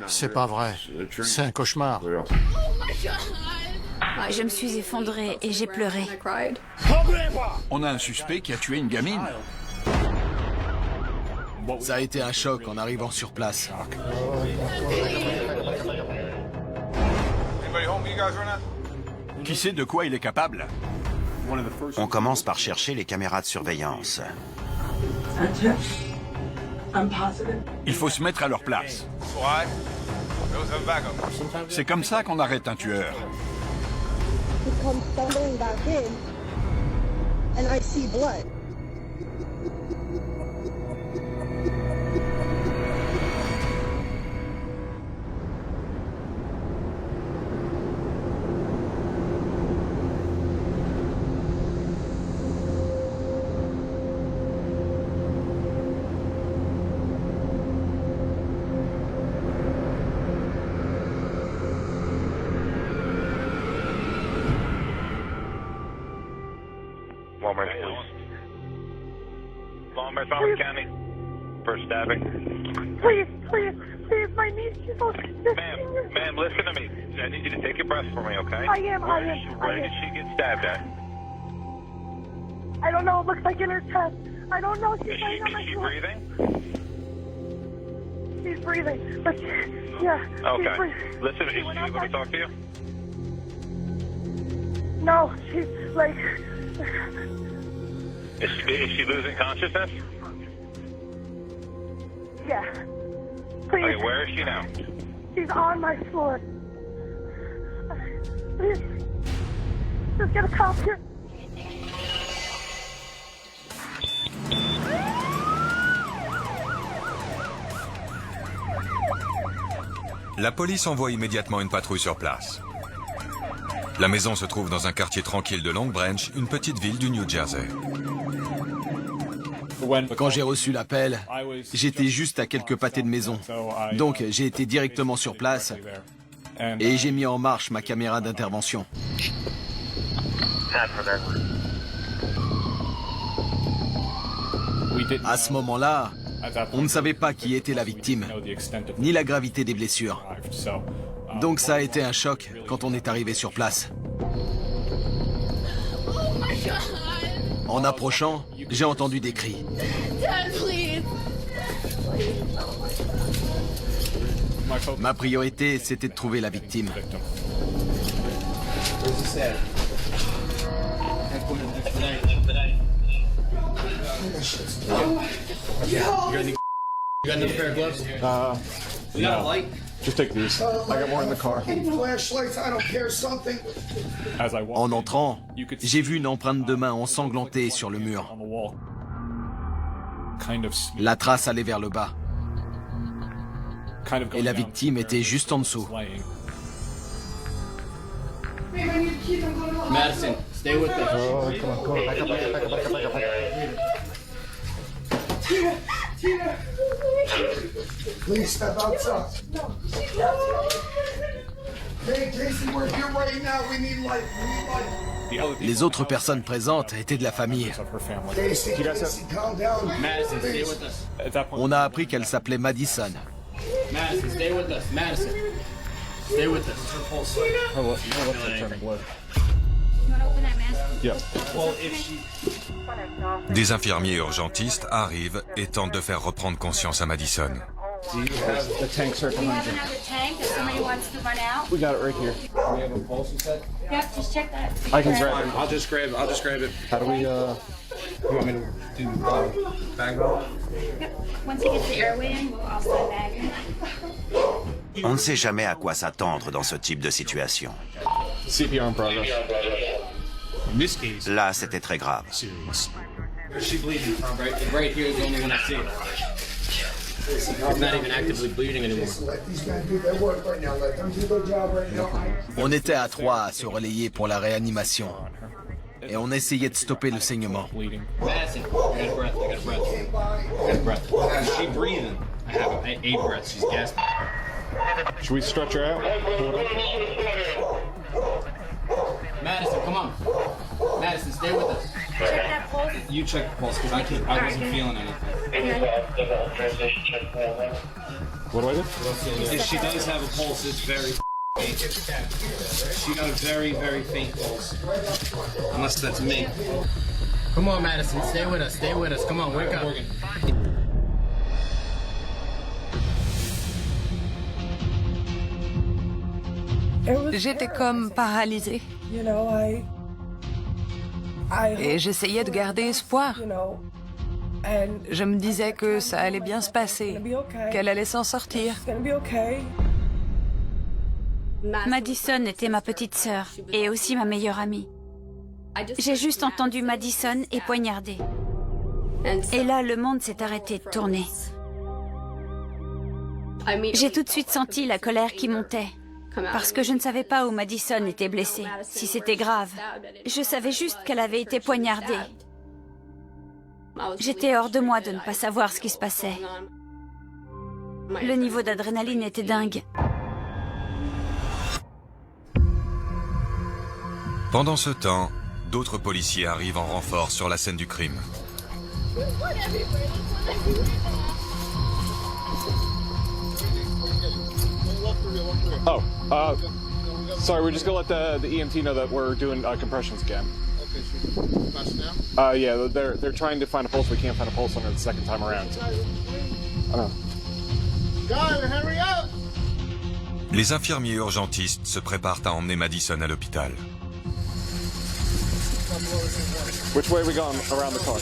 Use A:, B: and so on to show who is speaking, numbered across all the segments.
A: C'est pas vrai. C'est un cauchemar.
B: Ouais, je me suis effondrée et j'ai pleuré.
C: On a un suspect qui a tué une gamine.
D: Ça a été un choc en arrivant sur place.
C: Qui sait de quoi il est capable?
E: On commence par chercher les caméras de surveillance.
C: Il faut se mettre à leur place. C'est comme ça qu'on arrête un tueur.
F: Come stumbling back in, and I see blood.
G: Walmart, Falmouth County. For stabbing.
F: Please, my niece is so
G: Ma'am, listen to me. I need you to take a breath for me, okay?
F: I am.
G: Where did she get stabbed at?
F: I don't know. It looks like in her chest. I don't know. She's
G: Is she breathing?
F: She's breathing, but yeah.
G: Okay. Listen, is she
F: went
G: able to
F: outside.
G: talk to you?
F: No, she's like.
G: Is she losing consciousness?
F: Yeah. Please.
G: Okay, where is she now?
F: She's on my floor. Please. Just get a cop here.
H: La police envoie immédiatement une patrouille sur place. La maison se trouve dans un quartier tranquille de Long Branch, une petite ville du New Jersey.
D: Quand j'ai reçu l'appel, j'étais juste à quelques pâtés de maison. Donc j'ai été directement sur place et j'ai mis en marche ma caméra d'intervention. À ce moment-là, on ne savait pas qui était la victime, ni la gravité des blessures. Donc ça a été un choc quand on est arrivé sur place. En approchant, j'ai entendu des cris. Ma priorité, c'était de trouver la victime. En entrant, j'ai vu une empreinte de main ensanglantée sur le mur. La trace allait vers le bas. Et la victime était juste en dessous.
I: Madison, stay with us.
J: Please step outside. Hey, Casey, we're here right now. We need light.
D: Les autres personnes présentes étaient de la famille.
J: Casey, calm down.
I: Madison, stay with us.
D: On a appris qu'elle s'appelait Madison.
I: Madison, stay with us. Madison, stay with us.
H: Des infirmiers urgentistes arrivent et tentent de faire reprendre conscience à Madison.
K: Do you have the tank circle?
B: Do you have another tank if somebody wants to run out?
K: We got it right here.
I: We have a pulse, you said?
B: Yep, just check that.
K: I can grab it. I'll just grab it. How do we, you want me to do bag roll?
B: Yep. Once he gets the airway in, we'll also bag.
E: On ne sait jamais à quoi s'attendre dans ce type de situation.
K: CPR in progress. In this case,
E: là, c'était très grave.
K: Serious.
I: She's bleeding. Right here is the only one I see. It's not even actively bleeding anymore.
D: On était à 3 à se relayer pour la réanimation. Et on essayait de stopper le saignement.
I: Madison, I got a breath. She's breathing. I have 8 breaths. She's gasping.
K: Should we stretch her out?
I: Madison, come on. Madison, stay with us.
B: Check that pulse.
I: You check the pulse, because I wasn't feeling anything.
K: What do I do?
I: If she does have a pulse, it's very faint. She got a very, very faint pulse. Unless that's me.
L: Come on, Madison, stay with us, come on, wake up.
M: J'étais comme paralysée. Et j'essayais de garder espoir. Je me disais que ça allait bien se passer, qu'elle allait s'en sortir.
B: Madison était ma petite sœur et aussi ma meilleure amie. J'ai juste entendu Madison et poignardé. Et là, le monde s'est arrêté de tourner. J'ai tout de suite senti la colère qui montait. Parce que je ne savais pas où Madison était blessée, si c'était grave. Je savais juste qu'elle avait été poignardée. J'étais hors de moi de ne pas savoir ce qui se passait. Le niveau d'adrénaline était dingue.
H: Pendant ce temps, d'autres policiers arrivent en renfort sur la scène du crime.
K: Oh, sorry, we're just gonna let the EMT know that we're doing compressions again.
J: Okay, should we pass now?
K: Yeah, they're trying to find a pulse. We can't find a pulse on her the second time around. I know.
J: Guys, hurry up!
H: Les infirmiers urgentistes se préparent à emmener Madison à l'hôpital.
K: Which way are we going around the car?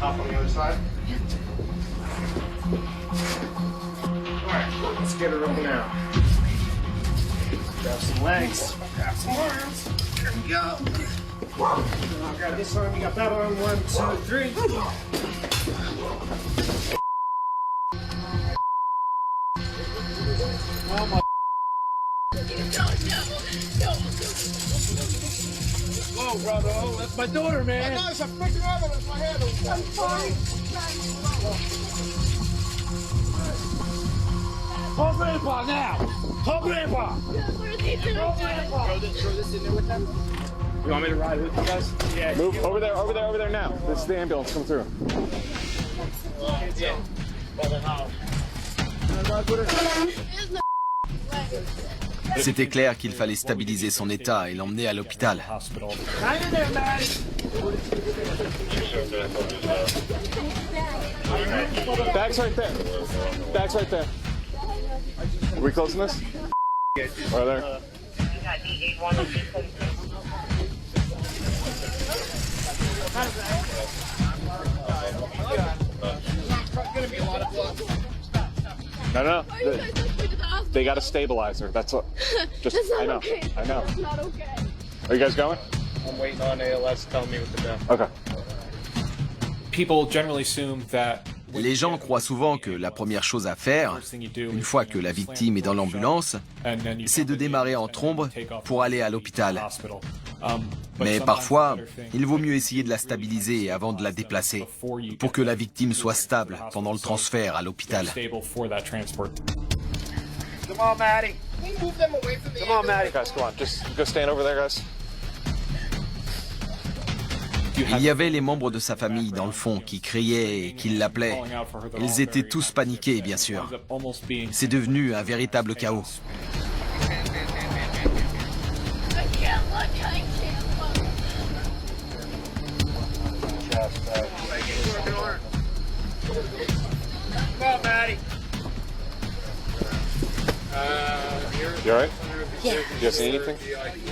J: Stop on the other side. Alright, let's get her over now. Grab some legs, grab some arms. Here we go. I'll grab this arm, you got that arm. 1, 2, 3. Oh my. Whoa, brother, oh, that's my daughter, man. I know, it's a freaking evidence, my head. I'm fine. Call Grandpa now. Call Grandpa. What is he doing? Call Grandpa. Throw this in there with them. You want me to ride with you guys? Yeah.
K: Move over there now. This is the ambulance. Come through.
J: Yeah.
D: C'était clair qu'il fallait stabiliser son état et l'emmener à l'hôpital.
K: Bag's right there. Bag's right there. Are we closing this? Right there. No. They got a stabilizer. That's what. Just. I know.
F: Okay.
K: I know.
F: That's not okay.
K: Are you guys going?
J: I'm waiting on ALS to tell me what to do.
K: Okay.
N: People generally assume that.
D: Les gens croient souvent que la première chose à faire, une fois que la victime est dans l'ambulance, c'est de démarrer en trombe pour aller à l'hôpital. Mais parfois, il vaut mieux essayer de la stabiliser avant de la déplacer, pour que la victime soit stable pendant le transfert à l'hôpital.
J: Come on, Maddie. Can we move them away from the Come on, Maddie.
K: Guys, come on. Just go stand over there, guys.
D: Il y avait les membres de sa famille dans le fond qui criaient et qui l'appelaient. Ils étaient tous paniqués, bien sûr. C'est devenu un véritable chaos.
K: You alright?
F: Yeah.
K: You guys see anything?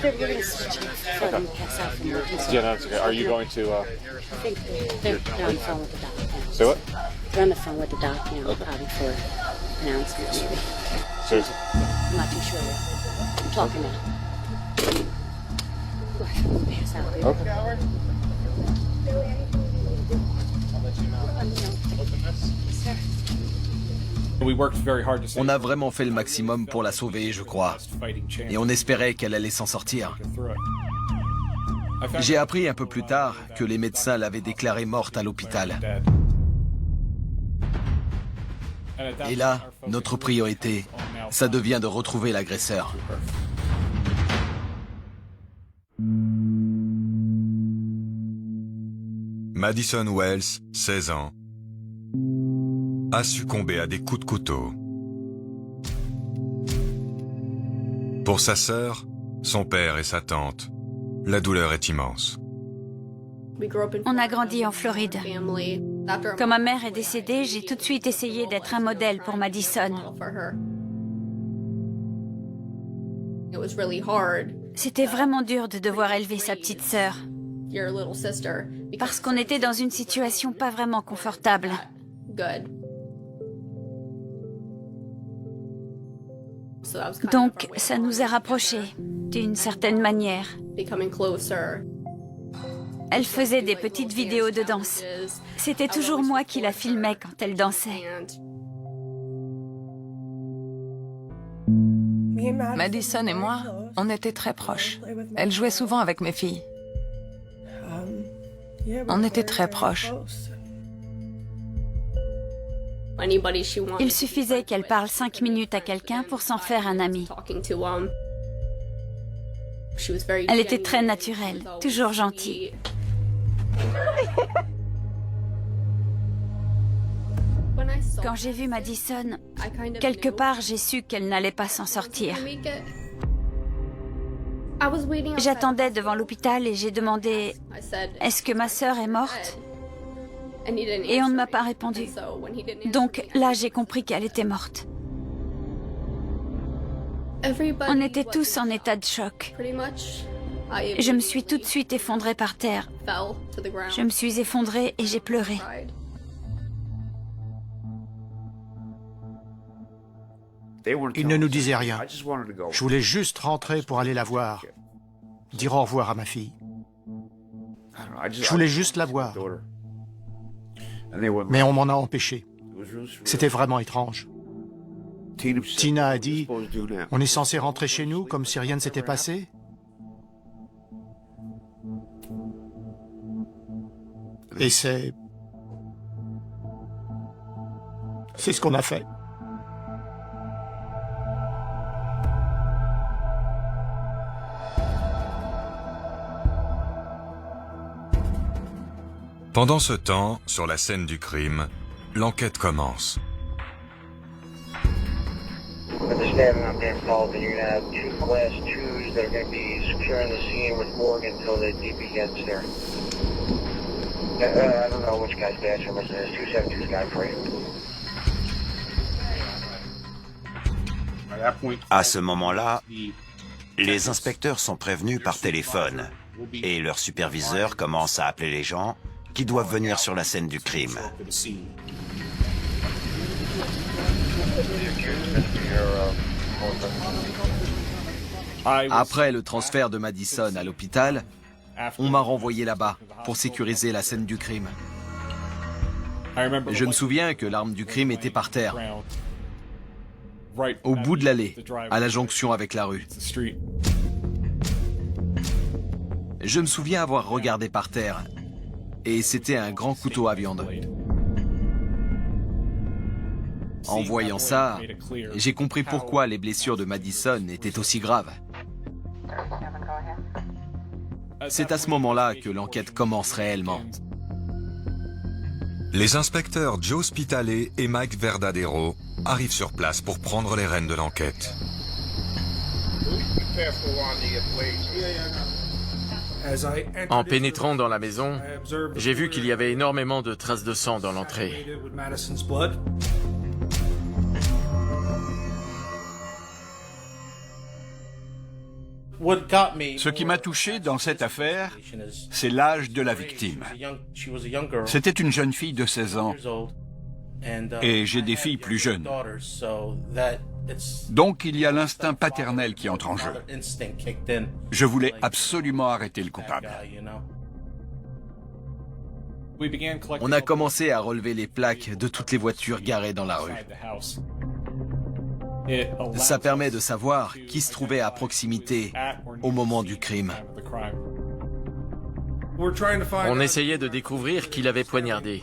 F: They're going to switch it for them to pass out from emergency.
K: Yeah, no, it's okay. Are you going to?
F: I think they're on the phone with the doctor.
K: Say what?
F: They're on the phone with the doctor now, probably for announcement, maybe.
K: Seriously?
F: I'm not too sure yet. I'm talking now. Pass out.
K: Okay.
D: On a vraiment fait le maximum pour la sauver, je crois. Et on espérait qu'elle allait s'en sortir. J'ai appris un peu plus tard que les médecins l'avaient déclarée morte à l'hôpital. Et là, notre priorité, ça devient de retrouver l'agresseur.
H: Madison Wells, 16 ans, a succombé à des coups de couteau. Pour sa sœur, son père et sa tante, la douleur est immense.
B: On a grandi en Floride. Quand ma mère est décédée, j'ai tout de suite essayé d'être un modèle pour Madison. C'était vraiment dur de devoir élever sa petite sœur. Parce qu'on était dans une situation pas vraiment confortable. Donc, ça nous a rapprochés, d'une certaine manière. Elle faisait des petites vidéos de danse. C'était toujours moi qui la filmais quand elle dansait.
M: Madison et moi, on était très proches. Elle jouait souvent avec mes filles. On était très proches.
B: Il suffisait qu'elle parle 5 minutes à quelqu'un pour s'en faire un ami. Elle était très naturelle, toujours gentille. Quand j'ai vu Madison, quelque part j'ai su qu'elle n'allait pas s'en sortir. J'attendais devant l'hôpital et j'ai demandé « Est-ce que ma sœur est morte ?» Et on ne m'a pas répondu. Donc là, j'ai compris qu'elle était morte. On était tous en état de choc. Je me suis tout de suite effondrée par terre. Je me suis effondrée et j'ai pleuré.
A: Ils ne nous disaient rien. Je voulais juste rentrer pour aller la voir, dire au revoir à ma fille. Je voulais juste la voir. Mais on m'en a empêché. C'était vraiment étrange. Tina a dit, on est censé rentrer chez nous comme si rien ne s'était passé. Et c'est ce qu'on a fait.
H: Pendant ce temps, sur la scène du crime, l'enquête commence.
E: À ce moment-là, les inspecteurs sont prévenus par téléphone et leur superviseur commence à appeler les gens qui doivent venir sur la scène du crime.
D: Après le transfert de Madison à l'hôpital, on m'a renvoyé là-bas pour sécuriser la scène du crime. Je me souviens que l'arme du crime était par terre, au bout de l'allée, à la jonction avec la rue. Je me souviens avoir regardé par terre, et c'était un grand couteau à viande. En voyant ça, j'ai compris pourquoi les blessures de Madison étaient aussi graves. C'est à ce moment-là que l'enquête commence réellement.
H: Les inspecteurs Joe Spitale et Mike Verdadero arrivent sur place pour prendre les rênes de l'enquête.
O: En pénétrant dans la maison, j'ai vu qu'il y avait énormément de traces de sang dans l'entrée.
C: Ce qui m'a touché dans cette affaire, c'est l'âge de la victime. C'était une jeune fille de 16 ans et j'ai des filles plus jeunes. Donc il y a l'instinct paternel qui entre en jeu. Je voulais absolument arrêter le coupable.
D: On a commencé à relever les plaques de toutes les voitures garées dans la rue. Ça permet de savoir qui se trouvait à proximité au moment du crime.
O: On essayait de découvrir qui l'avait poignardé.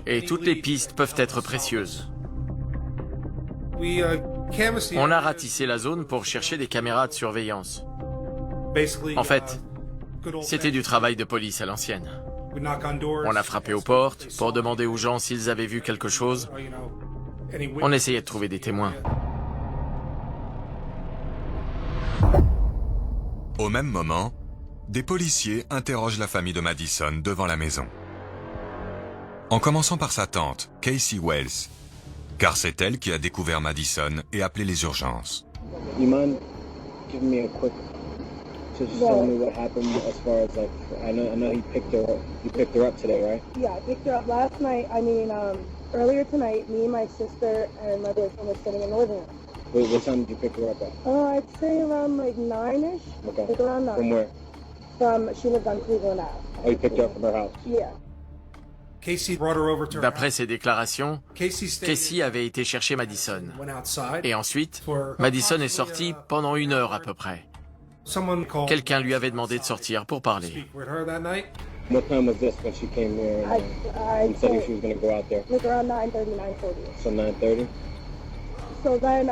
O: Et toutes les pistes peuvent être précieuses. On a ratissé la zone pour chercher des caméras de surveillance. En fait, c'était du travail de police à l'ancienne. On a frappé aux portes pour demander aux gens s'ils avaient vu quelque chose. On essayait de trouver des témoins.
H: Au même moment, des policiers interrogent la famille de Madison devant la maison. En commençant par sa tante, Casey Wells, car c'est elle qui a découvert Madison et appelé les urgences.
P: You mind giving me a quick, just tell me what happened as far as like, I know you picked her up today, right?
F: Yeah, I picked her up last night. I mean, earlier tonight, me, my sister, and my boyfriend were sitting in the living room.
P: Wait, what time did you pick her up at?
F: I'd say around like 9-ish.
P: Okay.
F: Like around 9.
P: From where?
F: She lived on Cleveland Ave.
P: Oh, you picked her up from her house?
F: Yeah.
O: D'après ses déclarations, Casey avait été chercher Madison. Et ensuite, Madison est sortie pendant 1 heure à peu près. Quelqu'un lui avait demandé de sortir pour parler.
P: What time was this when she came here and said she was going to go out there?
F: Like around 9:30, 9:40.
P: So 9:30?
F: So then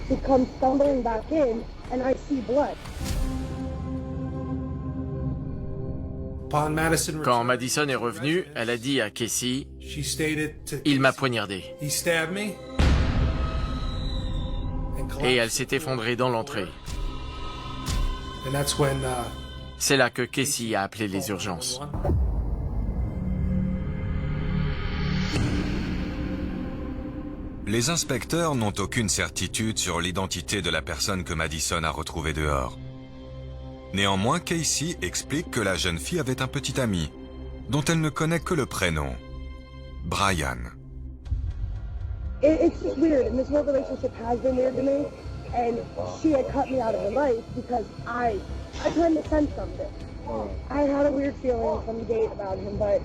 F: she comes stumbling back in and I see blood.
O: Quand Madison est revenue, elle a dit à Casey, « Il m'a poignardé. » Et elle s'est effondrée dans l'entrée. C'est là que Casey a appelé les urgences.
H: Les inspecteurs n'ont aucune certitude sur l'identité de la personne que Madison a retrouvée dehors. Néanmoins, Casey explique que la jeune fille avait un petit ami, dont elle ne connaît que le prénom, Brian.
F: It's just weird, and this whole relationship has been weird to me, and she had cut me out of her life because I tried to sense something. I had a weird feeling from the gate about him, but...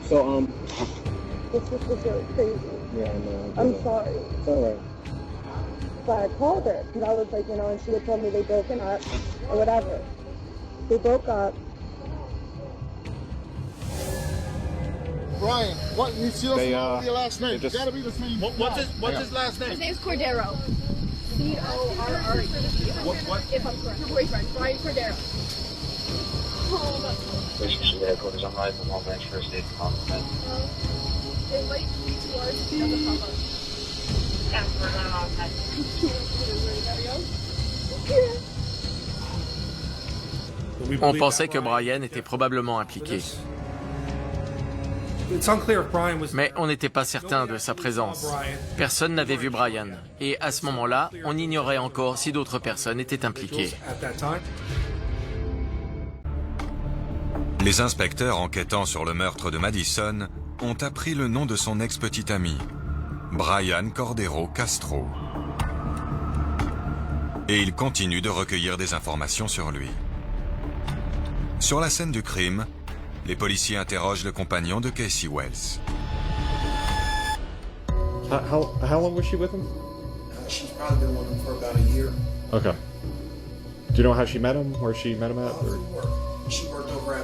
P: So,
F: This was really crazy.
P: Yeah, I know.
F: I'm sorry.
P: It's alright.
F: But I called her, because I was like, and she had told me they broken up, or whatever. They broke up.
K: Brian, what? You see your last name?
J: Just,
K: gotta be the same.
J: What's his last name?
Q: His name's Cordero. C-O-R-R-E.
J: What?
Q: If I'm correct. Your boyfriend, Brian Cordero.
R: Relationship headquarters on Rise and Long Branch First Aid Compliment.
Q: It might be towards the other pop-up.
O: On pensait que Brian était probablement impliqué. Mais on n'était pas certain de sa présence. Personne n'avait vu Brian. Et à ce moment-là, on ignorait encore si d'autres personnes étaient impliquées.
H: Les inspecteurs enquêtant sur le meurtre de Madison ont appris le nom de son ex-petit ami, Brian Cordero Castro. Et ils continuent de recueillir des informations sur lui. Sur la scène du crime, les policiers interrogent le compagnon de Casey Wells.
N: How long was she with him?
S: She's probably been with him for about a year.
N: Okay. Do you know how she met him? Where she met him at? Or?
S: She worked over at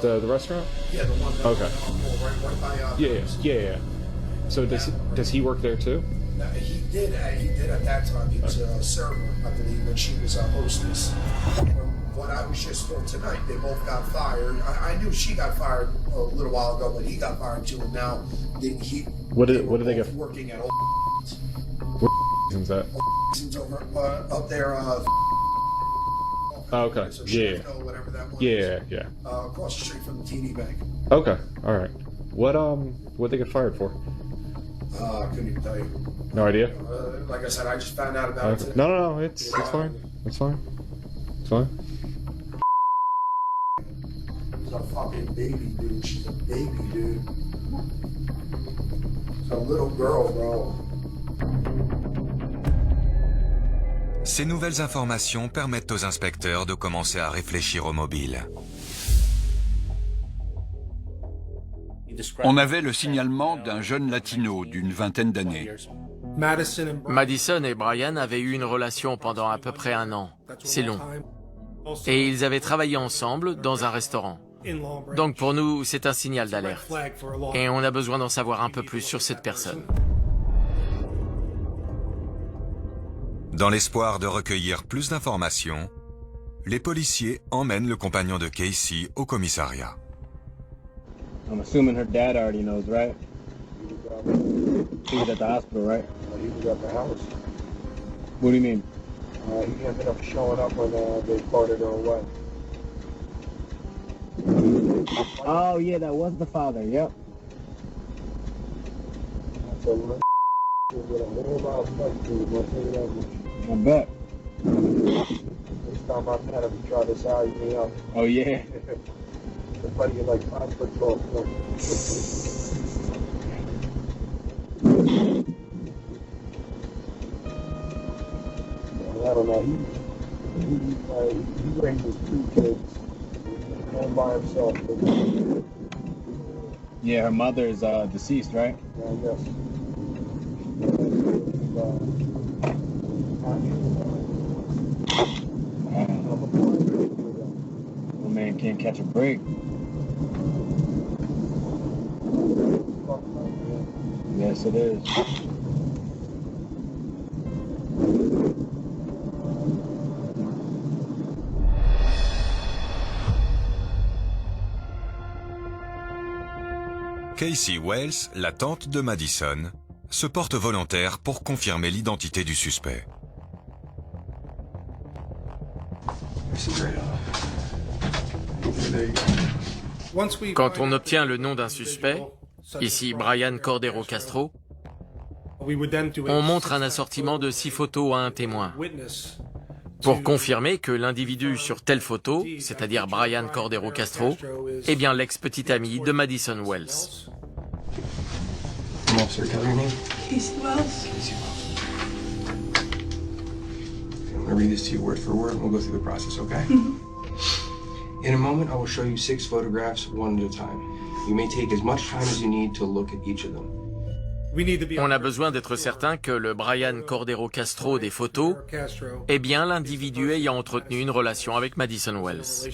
N: the restaurant?
S: Yeah, the one.
N: Okay.
S: Right by.
N: Yeah. So does he work there too?
S: He did at that time. He was a server, I believe, and she was a hostess. What I was just told tonight, they both got fired. I knew she got fired a little while ago, but he got fired too. And now
N: What did they get?
S: Working at
N: Where is that?
S: over up there.
N: Oh, okay. Yeah.
S: Whatever that was.
N: Yeah.
S: Across the street from the TD Bank.
N: Okay. All right. What they get fired for?
S: I couldn't even tell you.
N: No idea.
S: Like I said, I just found out about it.
N: No. It's fine. It's fine. It's fine.
S: She's a fucking baby, dude. She's a baby, dude. She's a little girl, bro.
H: Ces nouvelles informations permettent aux inspecteurs de commencer à réfléchir au mobile.
C: On avait le signalement d'un jeune latino d'une vingtaine d'années.
O: Madison et Brian avaient eu une relation pendant à peu près 1 an. C'est long. Et ils avaient travaillé ensemble dans un restaurant. Donc pour nous, c'est un signal d'alerte. Et on a besoin d'en savoir un peu plus sur cette personne.
H: Dans l'espoir de recueillir plus d'informations, les policiers emmènent le compagnon de Casey au commissariat.
P: I'm assuming her dad already knows, right? He was at the hospital, right?
S: He was at the house.
P: What do you mean?
S: He ended up showing up when they parted her away.
P: Oh, yeah, that was the father, yep.
S: That's a little with a whole lot of fight to it, I'll tell you that much.
P: I bet.
S: This time I've had him try to size me up.
P: Oh, yeah?
S: The buddy is like 5 foot tall. I don't know. He raises 2 kids all by himself.
P: Yeah, her mother is deceased, right?
S: Yes.
P: The man can't catch a break. Yes, it is.
H: Casey Wells, la tante de Madison, se porte volontaire pour confirmer l'identité du suspect.
O: Quand on obtient le nom d'un suspect, ici Brian Cordero Castro, on montre un assortiment de 6 photos à un témoin pour confirmer que l'individu sur telle photo, c'est-à-dire Brian Cordero Castro, est bien l'ex-petite amie de Madison Wells.
Q: Casey Wells.
T: I'm going to read this to you word for word, and we'll go through the process, okay? In a moment, I will show you 6 photographs, one at a time. You may take as much time as you need to look at each of them.
O: On a besoin d'être certain que le Brian Cordero Castro des photos est bien l'individu ayant entretenu une relation avec Madison Wells.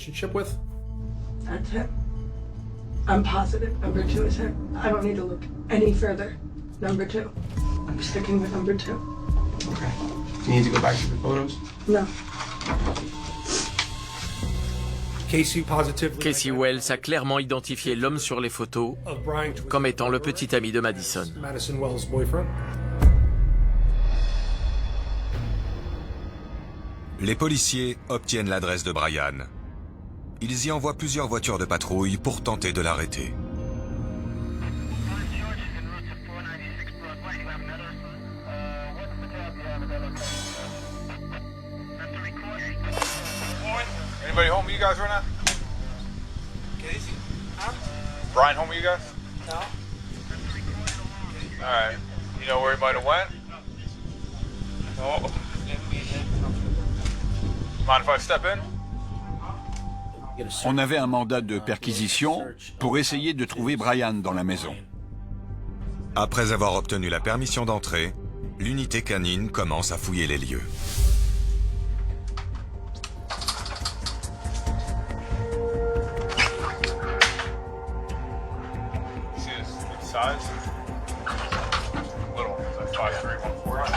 Q: That's it. I'm positive number 2 is him. I don't need to look any further. Number 2. I'm sticking with number 2.
T: Okay. You need to go back to the photos?
Q: No.
O: Casey Wells a clairement identifié l'homme sur les photos comme étant le petit ami de Madison.
H: Les policiers obtiennent l'adresse de Brian. Ils y envoient plusieurs voitures de patrouille pour tenter de l'arrêter.
G: Anybody home with you guys right now?
Q: Casey? Huh?
G: Brian home with you guys?
Q: No.
G: Alright. You know where he might have went?
Q: No.
G: Mind if I step in?
C: On avait un mandat de perquisition pour essayer de trouver Brian dans la maison.
H: Après avoir obtenu la permission d'entrée, l'unité canine commence à fouiller les lieux.
G: Size? Little, it's like 5'3", 140.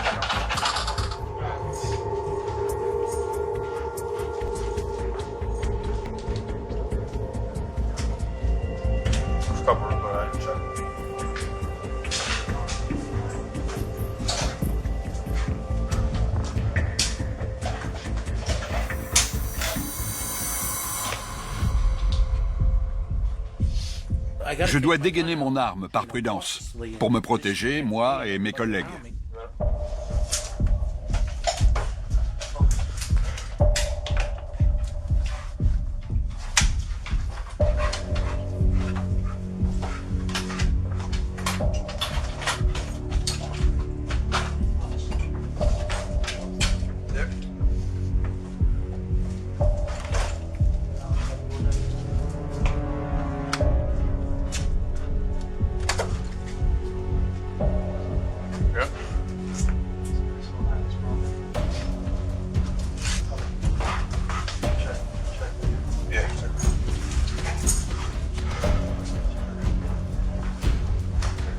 G: There's a couple rooms that I didn't check.
C: Je dois dégainer mon arme par prudence, pour me protéger, moi et mes collègues.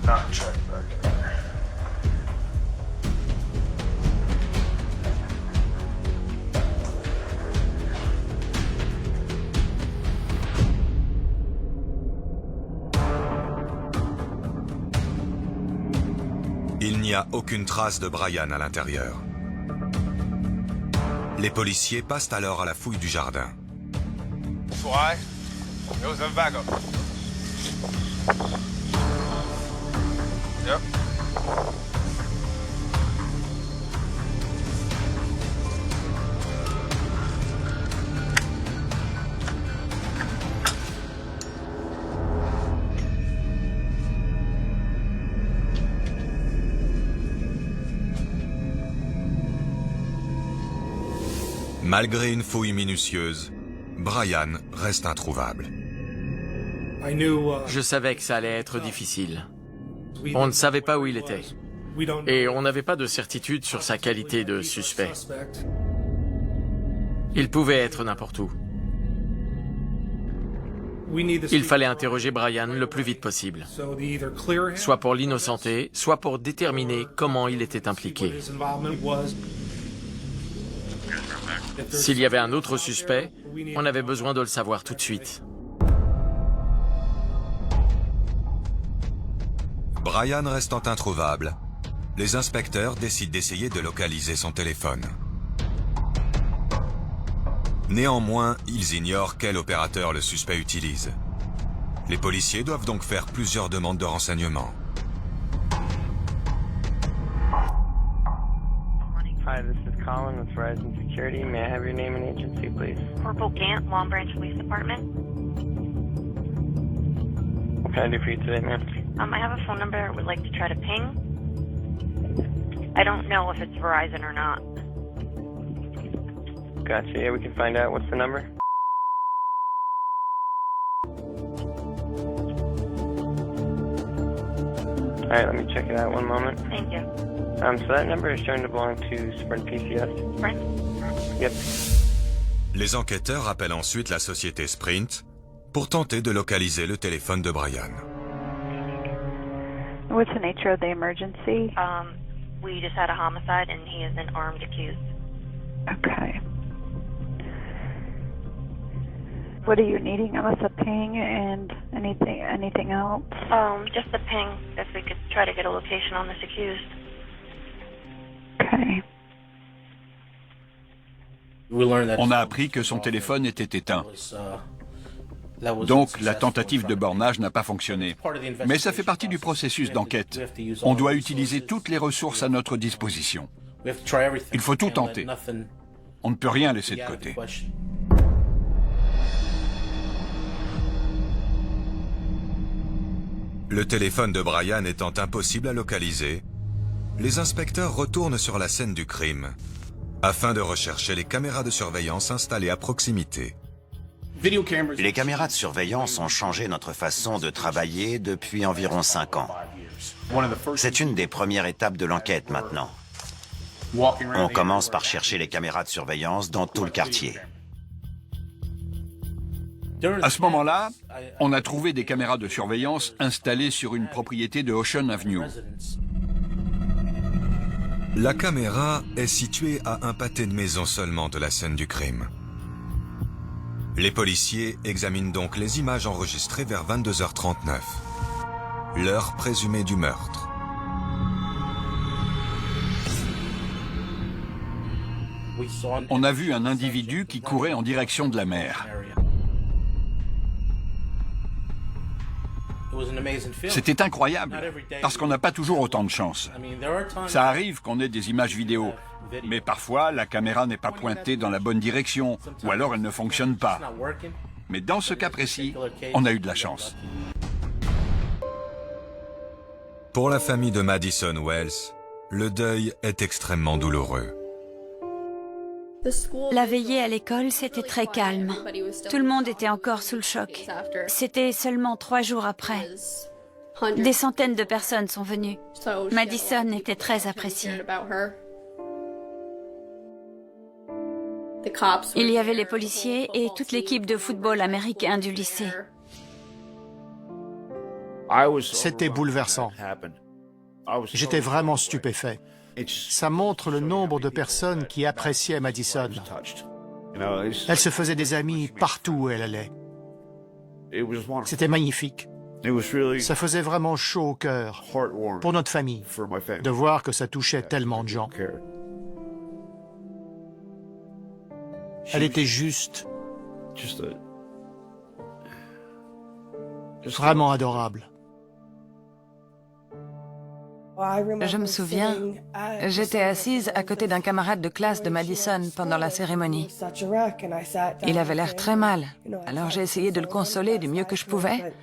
S: Not check back there.
H: Il n'y a aucune trace de Brian à l'intérieur. Les policiers passent alors à la fouille du jardin.
J: Why? It was a backup. Yep.
H: Malgré une fouille minutieuse, Brian reste introuvable.
O: Je savais que ça allait être difficile. On ne savait pas où il était. Et on n'avait pas de certitude sur sa qualité de suspect. Il pouvait être n'importe où. Il fallait interroger Brian le plus vite possible. Soit pour l'innocenter, soit pour déterminer comment il était impliqué. S'il y avait un autre suspect, on avait besoin de le savoir tout de suite.
H: Brian restant introuvable, les inspecteurs décident d'essayer de localiser son téléphone. Néanmoins, ils ignorent quel opérateur le suspect utilise. Les policiers doivent donc faire plusieurs demandes de renseignements.
R: Hi, this is Colin with Verizon Security. May I have your name and agency, please?
U: Corporal Gant, Long Branch Police Department.
R: What can I do for you today, ma'am?
U: I have a phone number I would like to try to ping. I don't know if it's Verizon or not.
R: Gotcha, yeah, we can find out. What's the number? Alright, let me check it out one moment.
U: Thank you.
R: So that number is shown to belong to Sprint PCS.
U: Sprint?
R: Yep.
H: Les enquêteurs appellent ensuite la société Sprint pour tenter de localiser le téléphone de Brian.
U: What's the nature of the emergency? We just had a homicide and he is an armed accused. Okay. What are you needing of us, a ping and anything else? Just a ping, if we could try to get a location on this accused. Okay.
C: On a appris que son téléphone était éteint. Donc, la tentative de bornage n'a pas fonctionné. Mais ça fait partie du processus d'enquête. On doit utiliser toutes les ressources à notre disposition. Il faut tout tenter. On ne peut rien laisser de côté.
H: Le téléphone de Brian étant impossible à localiser, les inspecteurs retournent sur la scène du crime afin de rechercher les caméras de surveillance installées à proximité.
E: Les caméras de surveillance ont changé notre façon de travailler depuis environ 5 ans. C'est une des premières étapes de l'enquête maintenant. On commence par chercher les caméras de surveillance dans tout le quartier.
C: À ce moment-là, on a trouvé des caméras de surveillance installées sur une propriété de Ocean Avenue.
H: La caméra est située à un pâté de maison seulement de la scène du crime. Les policiers examinent donc les images enregistrées vers 22h39, l'heure présumée du meurtre.
C: On a vu un individu qui courait en direction de la mer. C'était incroyable, parce qu'on n'a pas toujours autant de chance. Ça arrive qu'on ait des images vidéo, mais parfois la caméra n'est pas pointée dans la bonne direction, ou alors elle ne fonctionne pas. Mais dans ce cas précis, on a eu de la chance.
H: Pour la famille de Madison Wells, le deuil est extrêmement douloureux.
B: La veillée à l'école, c'était très calme. Tout le monde était encore sous le choc. C'était seulement 3 jours après. Des centaines de personnes sont venues. Madison était très appréciée. Il y avait les policiers et toute l'équipe de football américain du lycée.
A: C'était bouleversant. J'étais vraiment stupéfait. Ça montre le nombre de personnes qui appréciaient Madison. Elle se faisait des amis partout où elle allait. C'était magnifique. Ça faisait vraiment chaud au cœur pour notre famille de voir que ça touchait tellement de gens. Elle était juste vraiment adorable.
M: Je me souviens, j'étais assise à côté d'un camarade de classe de Madison pendant la cérémonie. Il avait l'air très mal, alors j'ai essayé de le consoler du mieux que je pouvais.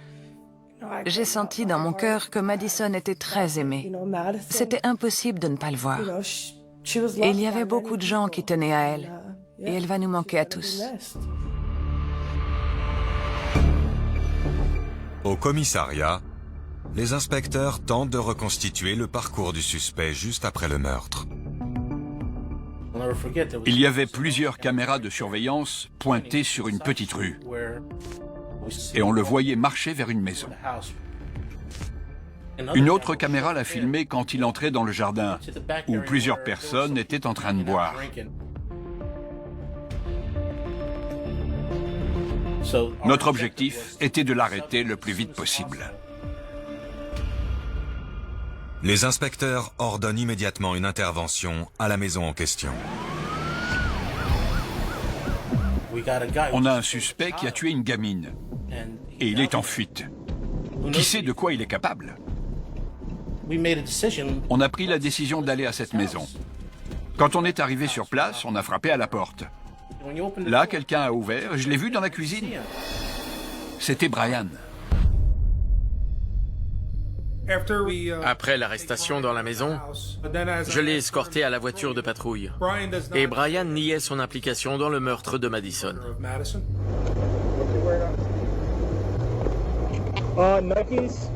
M: J'ai senti dans mon cœur que Madison était très aimée. C'était impossible de ne pas le voir. Et il y avait beaucoup de gens qui tenaient à elle, et elle va nous manquer à tous.
H: Au commissariat, les inspecteurs tentent de reconstituer le parcours du suspect juste après le meurtre.
C: Il y avait plusieurs caméras de surveillance pointées sur une petite rue. Et on le voyait marcher vers une maison. Une autre caméra l'a filmé quand il entrait dans le jardin, où plusieurs personnes étaient en train de boire. Notre objectif était de l'arrêter le plus vite possible.
H: Les inspecteurs ordonnent immédiatement une intervention à la maison en question.
C: On a un suspect qui a tué une gamine. Et il est en fuite. Qui sait de quoi il est capable? On a pris la décision d'aller à cette maison. Quand on est arrivé sur place, on a frappé à la porte. Là, quelqu'un a ouvert, je l'ai vu dans la cuisine. C'était Brian.
O: Après l'arrestation dans la maison, je l'ai escorté à la voiture de patrouille. Et Brian niait son implication dans le meurtre de Madison.
P: Nikes.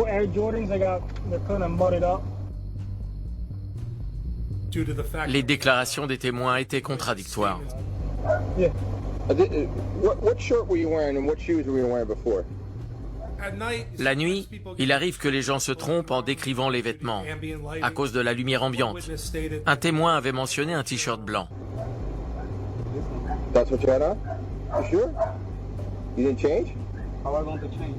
P: Air Jordans, they're kind of mudded up.
O: Les déclarations des témoins étaient contradictoires.
T: Yeah. What shirt were you wearing and what shoes were you wearing before?
O: La nuit, il arrive que les gens se trompent en décrivant les vêtements, à cause de la lumière ambiante. Un témoin avait mentionné un t-shirt blanc.
T: That's what you had on? You sure? You didn't change?
P: How am I going to change?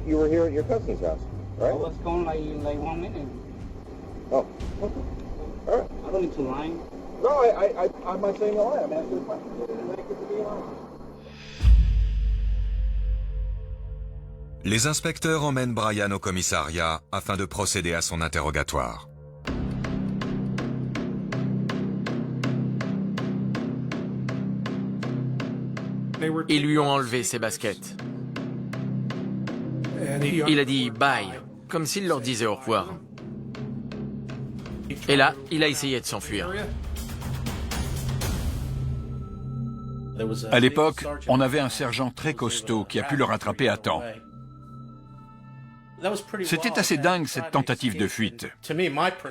T: You were here at your cousin's house, right?
P: I was gone like 1 minute.
T: Oh, okay. All right.
P: I don't need to lie.
T: No, I'm not saying a lie. I'm asking a question.
H: Les inspecteurs emmènent Brian au commissariat afin de procéder à son interrogatoire.
O: Ils lui ont enlevé ses baskets. Il a dit « bye », comme s'il leur disait au revoir. Et là, il a essayé de s'enfuir.
C: À l'époque, on avait un sergent très costaud qui a pu le rattraper à temps. C'était assez dingue, cette tentative de fuite.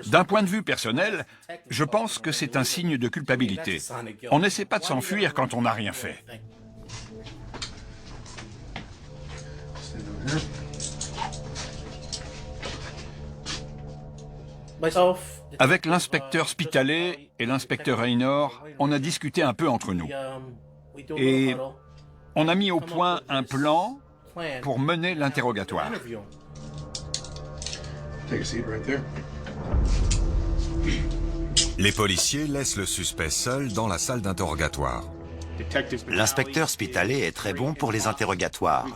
C: D'un point de vue personnel, je pense que c'est un signe de culpabilité. On n'essaie pas de s'enfuir quand on n'a rien fait. Avec l'inspecteur Spitalet et l'inspecteur Raynor, on a discuté un peu entre nous. Et on a mis au point un plan pour mener l'interrogatoire.
H: Les policiers laissent le suspect seul dans la salle d'interrogatoire.
E: L'inspecteur Spitalet est très bon pour les interrogatoires.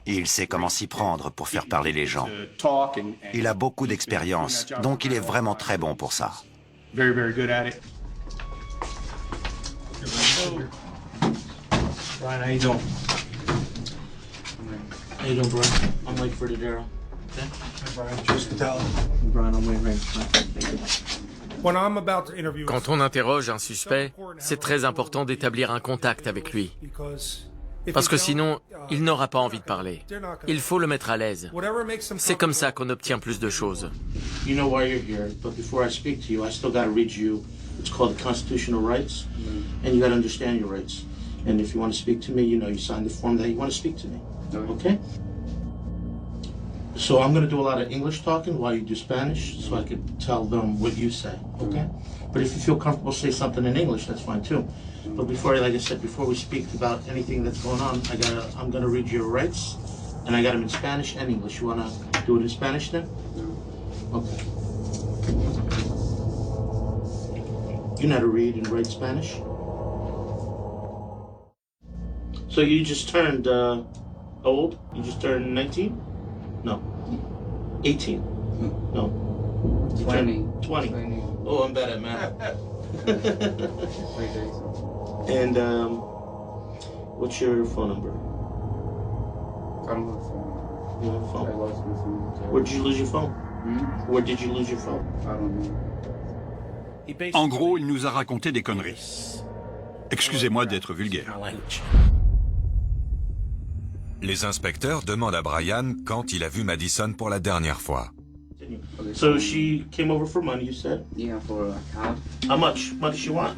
E: Il sait comment s'y prendre pour faire parler les gens. Il a beaucoup d'expérience, donc il est vraiment très bon pour ça.
P: Brian, how you doing? How you doing, Brian? I'm late for the Daryl. Okay? Brian, just tell Brian I'm waiting right.
O: Quand on interroge un suspect, c'est très important d'établir un contact avec lui. Parce que sinon, il n'aura pas envie de parler. Il faut le mettre à l'aise. C'est comme ça qu'on obtient plus de choses.
P: You know why you're here, but before I speak to you, I still got to read you. It's called the constitutional rights, and you got to understand your rights. And if you want to speak to me, you know, you sign the form that you want to speak to me.
J: Okay? So I'm going to do a lot of English talking while you do Spanish, so I can tell them what you say, okay? But if you feel comfortable, say something in English, that's fine too. But before, like I said, before we speak about anything that's going on, I'm going to read your rights, and I got them in Spanish and English. You want to do it in Spanish then? Okay. You know how to read and write Spanish? So you just turned old? You just turned 19? No. 18? No.
I: 20.
J: 20. Oh, I'm bad at math. And what's your phone number?
I: I don't have a phone.
J: You have a phone?
I: I lost my phone.
J: Where did you lose your phone? Where did you lose your phone?
I: I don't know.
C: En gros, il nous a raconté des conneries. Excusez-moi d'être vulgaire.
H: Les inspecteurs demandent à Brian quand il a vu Madison pour la dernière fois.
J: So she came over for money, you said?
I: Yeah, for a cab.
J: How much money she want?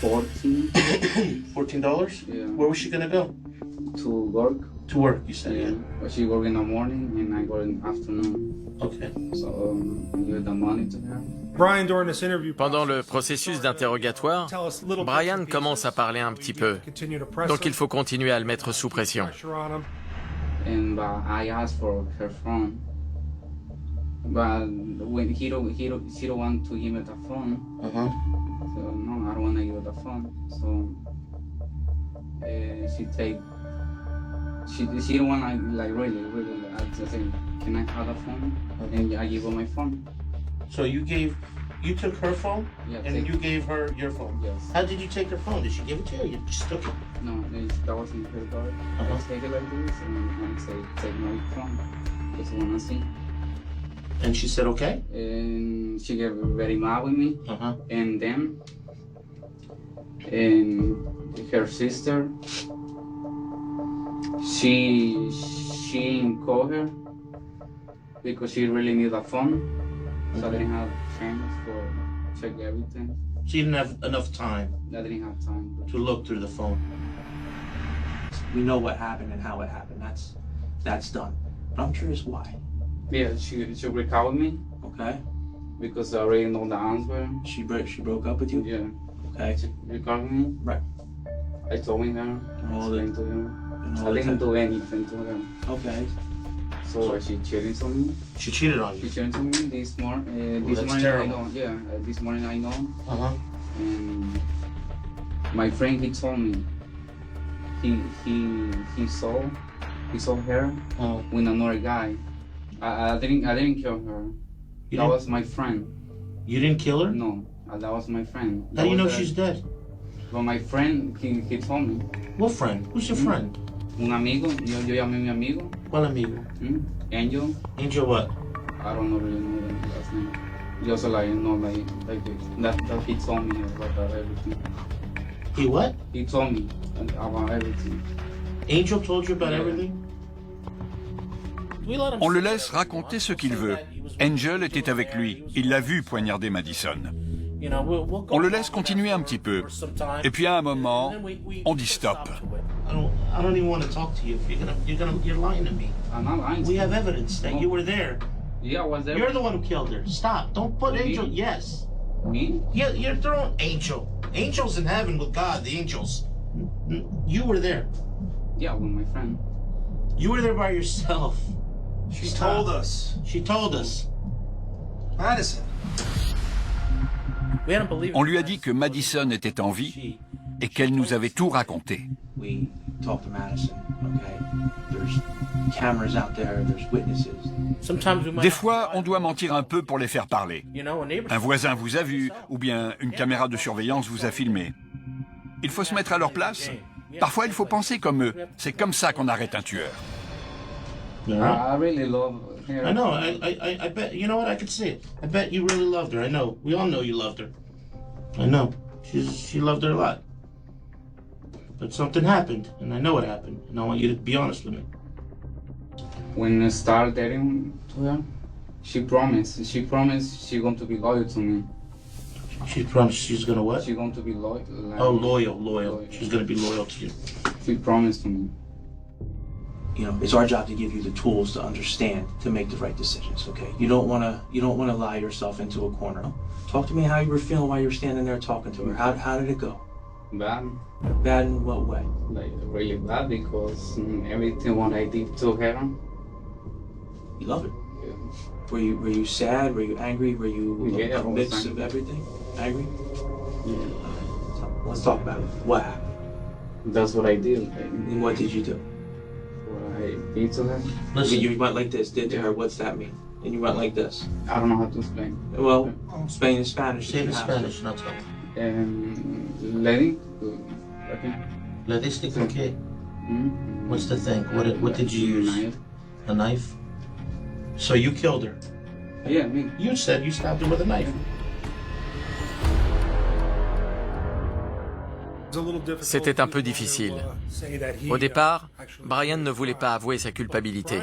I: 14.
J: $14?
I: Yeah.
J: Where was she gonna go?
I: To work.
J: To work, you said, yeah.
I: But she work in the morning and I go in the afternoon.
J: Okay.
I: So give the money to her.
O: Pendant le processus d'interrogatoire, Brian commence à parler un petit peu, donc il faut continuer à le mettre sous pression.
I: And I asked for her phone, but when she don't want to give me the phone. So no, I don't want to give her the phone. So she don't want to like really. I just say, can I have the phone? And I give her my phone.
J: So you took her phone,
I: yeah,
J: and you gave her your phone?
I: Yes.
J: How did you take her phone? Did she give it to you or you just took it?
I: No, that wasn't her card. I take it like this and say, take my phone. Just wanna see.
J: And she said okay?
I: And she got very mad with me. And then, and her sister, she called her because she really needed a phone. So I didn't have chance for check everything.
J: She didn't have enough time.
I: I didn't have time
J: to look through the phone. We know what happened and how it happened. That's done. But I'm curious why.
I: Yeah, she recalled me.
J: Okay.
I: Because I already know the answer.
J: She broke up with you?
I: Yeah.
J: Okay.
I: She recalled me.
J: Right.
I: I told her. Explained to her. I didn't do anything to her.
J: Okay.
I: So she cheated on me.
J: She cheated on you?
I: She cheated on me this morning. This morning
J: terrible.
I: I know. Yeah, this morning I know. And my friend, he told me he saw her with another guy. I didn't kill her. That was my friend.
J: You didn't kill her?
I: No, that was my friend.
J: How do you know she's dead?
I: Well, my friend, he told me.
J: What friend? Who's your friend?
I: Un amigo. Yo llamé a mi amigo.
J: ¿Cuál amigo?
I: Angel.
J: Angel what?
I: I don't really know the last name. Just like that he told me about everything.
J: He what?
I: He told me about everything.
J: Angel told you about everything?
C: On le laisse raconter ce qu'il veut. Angel était avec lui. Il l'a vu poignarder Madison. On le laisse continuer un petit peu. Et puis à un moment, on dit stop.
J: I don't even want to talk to you. You're lying to me.
I: I'm not lying.
J: We have evidence that you were there.
I: Yeah, I was there.
J: You're the one who killed her. Stop. Don't put Angel. Yes.
I: Me?
J: Yeah, you're throwing Angel. Angel's in heaven with God, the angels. You were there.
I: Yeah, with my friend.
J: You were there by yourself.
V: She told us.
J: She told us.
V: Madison.
C: On lui a dit que Madison était en vie et qu'elle nous avait tout raconté.
V: We talked to Madison, okay? There's cameras out there, there's witnesses.
C: Des fois, on doit mentir un peu pour les faire parler. Un voisin vous a vu, ou bien une caméra de surveillance vous a filmé. Il faut se mettre à leur place. Parfois, il faut penser comme eux. C'est comme ça qu'on arrête un tueur.
I: I really love her.
J: I know. I bet. You know what? I could see it. I bet you really loved her. I know. We all know you loved her. I know. She loved her a lot. But something happened, and I know what happened, and I want you to be honest with me.
I: When I started dating to her, she promised she's going to be loyal to me.
J: She promised she's gonna what?
I: She's going to be loyal.
J: Oh, loyal. She's gonna be loyal to you.
I: He promised to me.
V: You know, it's our job to give you the tools to understand, to make the right decisions, okay? You don't wanna lie yourself into a corner. Talk to me how you were feeling while you were standing there talking to her. How did it go?
I: Bad.
V: Bad in what way?
I: Like, really bad, because everything what I did to her.
V: You love it?
I: Yeah.
V: Were you sad? Were you angry? Were you a mix of everything? Angry?
I: Yeah.
V: Let's talk about it. What happened?
I: That's what I did.
V: And what did you do?
I: What I did to her.
V: Listen, you went like this, did to her. What's that mean? And you went like this.
I: I don't know how to explain.
V: Well, explain in Spanish.
J: Say it in Spanish, not so.
I: Letting. Okay.
J: Le diste con qué? What's the thing? What did you use? A knife? So you killed her?
I: Yeah, me.
J: You said you stabbed her with a knife.
O: C'était un peu difficile. Au départ, Brian ne voulait pas avouer sa culpabilité.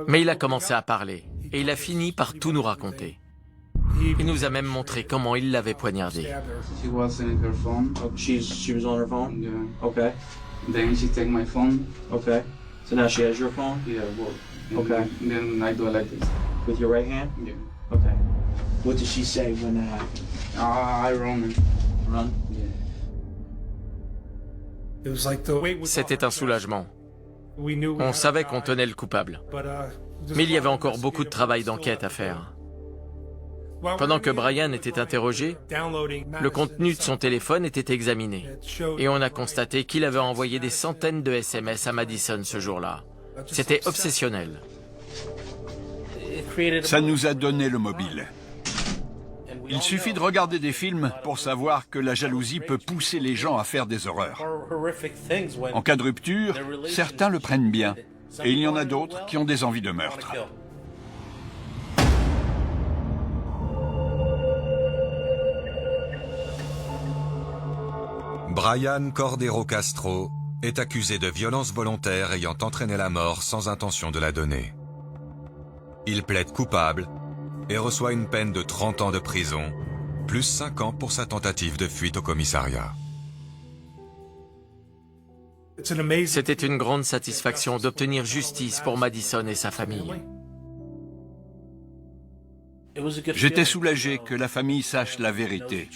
O: Mais il a commencé à parler, et il a fini par tout nous raconter. Il nous a même montré comment il l'avait poignardé.
I: She was in her phone.
V: Oh, she was on her phone?
I: Yeah.
V: Okay.
I: Then she take my phone.
V: Okay. So now she has your phone?
I: Yeah, well.
V: Okay.
I: Then I do it like this.
V: With your right hand?
I: Yeah.
V: Okay. What did she say when that happened?
I: I run.
V: Run?
O: C'était un soulagement. On savait qu'on tenait le coupable. Mais il y avait encore beaucoup de travail d'enquête à faire. Pendant que Brian était interrogé, le contenu de son téléphone était examiné. Et on a constaté qu'il avait envoyé des centaines de SMS à Madison ce jour-là. C'était obsessionnel.
C: Ça nous a donné le mobile. Il suffit de regarder des films pour savoir que la jalousie peut pousser les gens à faire des horreurs. En cas de rupture, certains le prennent bien, et il y en a d'autres qui ont des envies de meurtre.
H: Brian Cordero Castro est accusé de violence volontaire ayant entraîné la mort sans intention de la donner. Il plaide coupable et reçoit une peine de 30 ans de prison, plus 5 ans pour sa tentative de fuite au commissariat.
O: C'était une grande satisfaction d'obtenir justice pour Madison et sa famille.
C: J'étais soulagé que la famille sache la vérité.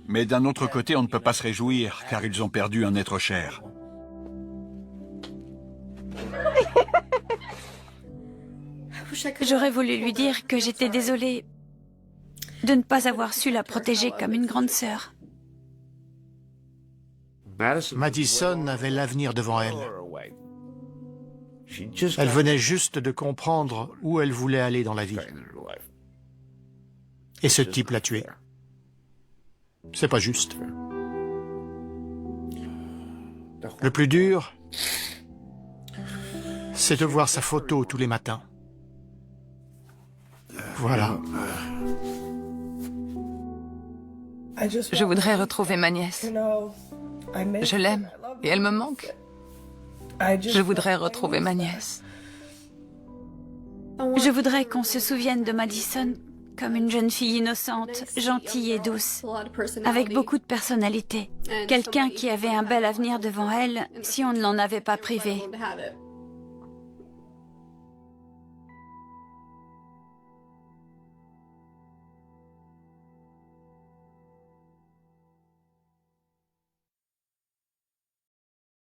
C: Mais d'un autre côté, on ne peut pas se réjouir, car ils ont perdu un être cher.
B: J'aurais voulu lui dire que j'étais désolée de ne pas avoir su la protéger comme une grande sœur.
A: Madison avait l'avenir devant elle. Elle venait juste de comprendre où elle voulait aller dans la vie. Et ce type l'a tuée. C'est pas juste. Le plus dur, c'est de voir sa photo tous les matins. Voilà.
M: Je voudrais retrouver ma nièce. Je l'aime et elle me manque. Je voudrais retrouver ma nièce.
B: Je voudrais qu'on se souvienne de Madison comme une jeune fille innocente, gentille et douce, avec beaucoup de personnalité. Quelqu'un qui avait un bel avenir devant elle si on ne l'en avait pas privée.